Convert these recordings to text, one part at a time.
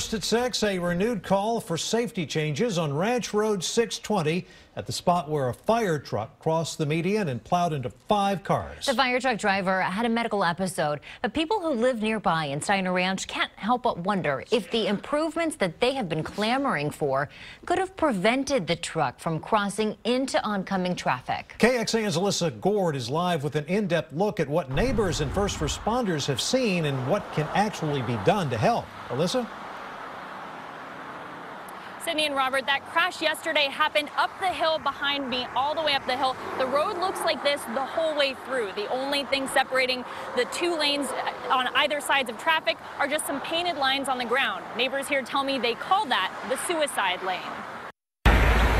First at 6, a renewed call for safety changes on Ranch Road 620 at the spot where a fire truck crossed the median and plowed into 5 cars. The fire truck driver had a medical episode, but people who live nearby in Steiner Ranch can't help but wonder if the improvements that they have been clamoring for could have prevented the truck from crossing into oncoming traffic. KXAN's Alyssa Gord is live with an in-depth look at what neighbors and first responders have seen and what can actually be done to help. Alyssa? Sydney and Robert, that crash yesterday happened up the hill behind me, all the way up the hill. The road looks like this the whole way through. The only thing separating the 2 lanes on either sides of traffic are just some painted lines on the ground. Neighbors here tell me they call that the suicide lane.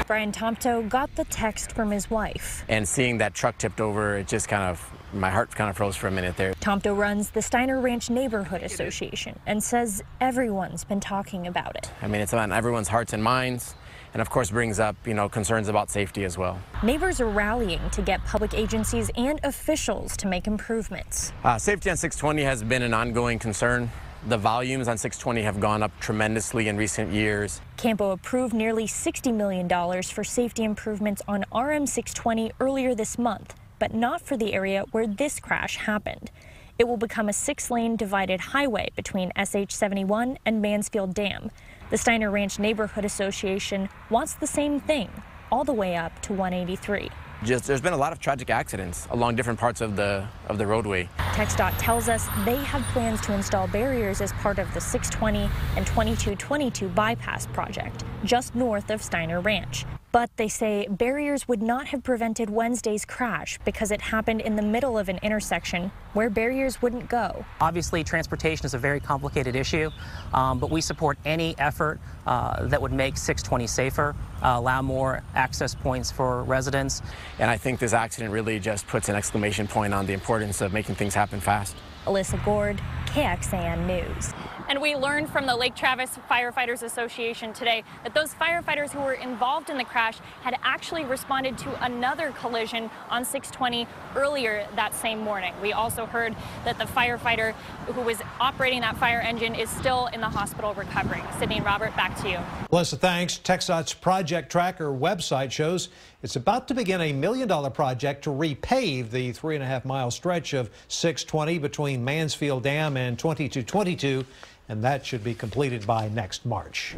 Brian Tomto got the text from his wife. And seeing that truck tipped over, it just my heart kind of froze for a minute there. Tomto runs the Steiner Ranch Neighborhood Association and says everyone's been talking about it. I mean, it's on everyone's hearts and minds, and of course brings up, concerns about safety as well. Neighbors are rallying to get public agencies and officials to make improvements. Safety on 620 has been an ongoing concern. The volumes on 620 have gone up tremendously in recent years. Campo approved nearly $60 million for safety improvements on RM 620 earlier this month, but not for the area where this crash happened. It will become a 6-lane divided highway between SH 71 and Mansfield Dam. The Steiner Ranch Neighborhood Association wants the same thing, all the way up to 183. There's been a lot of tragic accidents along different parts of the roadway. TxDOT tells us they have plans to install barriers as part of the 620 and 2222 bypass project just north of Steiner Ranch. But they say barriers would not have prevented Wednesday's crash because it happened in the middle of an intersection where barriers wouldn't go. Obviously, transportation is a very complicated issue, but we support any effort that would make 620 safer, allow more access points for residents. And I think this accident really just puts an exclamation point on the importance of making things happen fast. Alyssa Gord, KXAN News. And we learned from the Lake Travis Firefighters Association today that those firefighters who were involved in the crash had actually responded to another collision on 620 earlier that same morning. We also heard that the firefighter who was operating that fire engine is still in the hospital recovering. Sydney and Robert, back to you. Alyssa, thanks. TxDOT's Project Tracker website shows it's about to begin a $1 million project to repave the 3.5-mile stretch of 620 between Mansfield Dam and 2222, and that should be completed by next March.